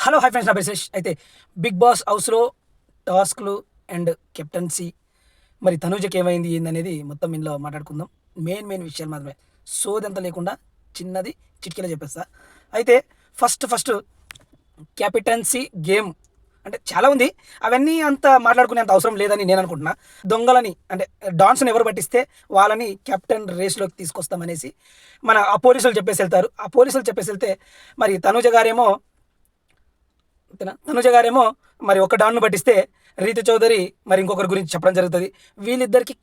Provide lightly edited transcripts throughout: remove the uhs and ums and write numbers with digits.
Hello hi friends, నా పేరు శేష్. అయితే బిగ్ బాస్ హౌస్లో టాస్క్లు అండ్ కెప్టెన్సీ మరి తనూజకి ఏమైంది ఏందనేది మొత్తం ఇందులో మాట్లాడుకుందాం. మెయిన్ విషయాలు మాత్రమే, సోదంతా లేకుండా చిన్నది చిటికెలో చెప్పేస్తా. అయితే ఫస్ట్ కెప్టెన్సీ గేమ్ అంటే చాలా ఉంది, అవన్నీ అంత మాట్లాడుకునేంత అవసరం లేదని నేను అనుకుంటున్నా. దొంగలని అంటే డాన్స్ని ఎవరు పట్టిస్తే వాళ్ళని కెప్టెన్ రేస్లోకి తీసుకొస్తామనేసి మన ఆ పోలీసులు చెప్పేసి వెళ్తారు. ఆ పోలీసులు చెప్పేసి వెళ్తే మరి తనూజ గారేమో అంతేనా, తనుజ గారేమో మరి ఒక డాన్ను పట్టిస్తే రీతు చౌదరి మరి ఇంకొకరి గురించి చెప్పడం జరుగుతుంది. వీళ్ళిద్దరికి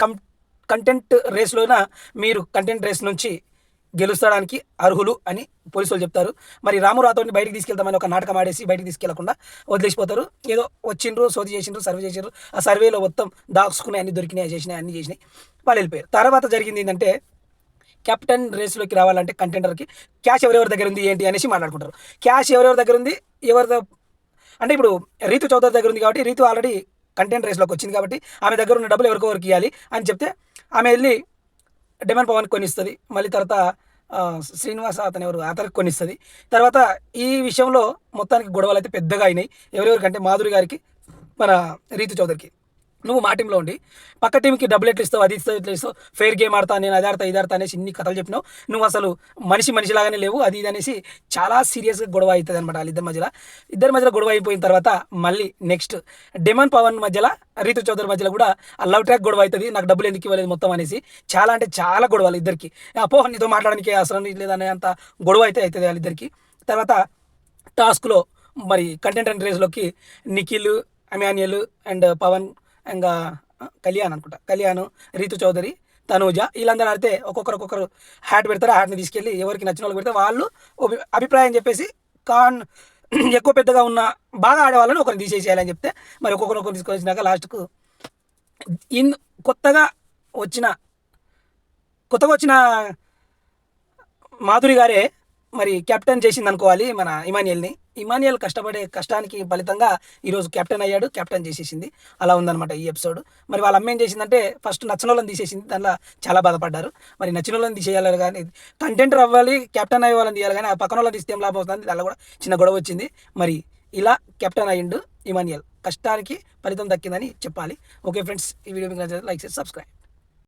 కంటెంట్ రేస్లోన మీరు కంటెంట్ రేస్ నుంచి గెలుస్తాడానికి అర్హులు అని పోలీసులు చెప్తారు. మరి రాము రాథోడ్ని బయటికి తీసుకెళ్తామని ఒక నాటకం ఆడేసి బయటికి తీసుకెళ్లకుండా వదిలేసిపోతారు. ఏదో వచ్చిండ్రు, సోది చేసిండ్రు, సర్వే చేసిండ్రు. ఆ సర్వేలో మొత్తం దాచుకుని అన్ని దొరికినాయి, అన్ని చేసినాయి, వాళ్ళు వెళ్ళిపోయారు. తర్వాత జరిగింది ఏంటంటే, కెప్టెన్ రేస్లోకి రావాలంటే కంటెండర్కి క్యాష్ ఎవరెవరి దగ్గర ఉంది ఏంటి అనేసి మాట్లాడుకుంటారు. క్యాష్ ఎవరెవరి దగ్గర ఉంది, ఎవరి అంటే ఇప్పుడు రీతు చౌదరి దగ్గర ఉంది కాబట్టి రీతు ఆల్రెడీ కంటెంట్ రేస్లోకి వచ్చింది కాబట్టి ఆమె దగ్గర ఉన్న డబ్బులు ఎవరికొవరికి ఇవ్వాలి అని చెప్తే ఆమె వెళ్ళి డిమాండ్ పవన్ కొనిస్తుంది. మళ్ళీ తర్వాత శ్రీనివాస అతను ఎవరు అతనికి కొనిస్తుంది. తర్వాత ఈ విషయంలో మొత్తానికి గొడవలు అయితే పెద్దగా అయినాయి. ఎవరెవరికంటే మాధురి గారికి, మన రీతు చౌదరికి. నువ్వు మా టీంలో ఉండి పక్క టీంకి డబ్బులు ఎట్లా ఇస్తావు, అది ఇస్తావు, ఇట్లా ఇస్తావు, ఫెయిర్ గేమ్ ఆడతా, నేను అది ఆడతా, ఇది ఆడతా అనేసి ఇన్ని కథలు చెప్పినావు. నువ్వు అసలు మనిషిలాగానే లేవు, అది ఇది అనేసి చాలా సీరియస్గా గొడవ అవుతుంది అనమాట ఇద్దరి మధ్యలో గొడవ అయిపోయిన తర్వాత మళ్ళీ నెక్స్ట్ డిమాండ్ పవన్ మధ్యలో రీతు చౌదరి మధ్యలో కూడా ఆ లవ్ ట్రాక్ గొడవ అవుతుంది. నాకు డబ్బులు ఎందుకు ఇవ్వలేదు మొత్తం అనేసి చాలా అంటే చాలా గొడవలు ఇద్దరికి. అపో నీతో మాట్లాడడానికి అవసరం లేదనే అంత గొడవ అయితే అవుతుంది వాళ్ళిద్దరికి. తర్వాత టాస్క్లో మరి కంటెంట్ రేస్లోకి నిఖిల్, అమాన్యుల్ అండ్ పవన్, ఇంకా కళ్యాణ్, రీతు చౌదరి, తనూజ వీళ్ళందరూ ఆడితే ఒక్కొక్కరు హ్యాట్ పెడతారు. ఆ హ్యాట్ని తీసుకెళ్ళి ఎవరికి నచ్చిన వాళ్ళు పెడితే వాళ్ళు అభిప్రాయం చెప్పేసి ఎక్కువ పెద్దగా ఉన్న బాగా ఆడేవాళ్ళని ఒకరిని తీసేసేయాలని చెప్తే మరి ఒక్కొక్కరు తీసుకొచ్చినాక లాస్ట్కు కొత్తగా వచ్చిన మాధురి గారే మరి కెప్టెన్ చేసింది అనుకోవాలి మన ఇమాన్యుయల్ కష్టపడే కష్టానికి ఫలితంగా ఈరోజు కెప్టెన్ అయ్యాడు, కెప్టెన్ చేసేసింది. అలా ఉందన్నమాట ఈ ఎపిసోడ్. మరి వాళ్ళ అమ్మ ఏం చేసిందంటే ఫస్ట్ నచ్చిన వాళ్ళని తీసేసింది, దానిలో చాలా బాధపడ్డారు. మరి నచ్చిన వాళ్ళని తీసేయాలి కానీ కంటెంట్ అవ్వాలి, కెప్టెన్ అయ్యే వాళ్ళని తీయాలి కానీ ఆ పక్కన వాళ్ళని తీస్తే ఏం లాభం అవుతుంది, దానిలో కూడా చిన్న గొడవ వచ్చింది. మరి ఇలా కెప్టెన్ అయ్యిండు ఇమాన్యుయల్, కష్టానికి ఫలితం దక్కిందని చెప్పాలి. ఓకే ఫ్రెండ్స్, ఈ వీడియో మీకు నచ్చితే లైక్ చేసి సబ్స్క్రైబ్.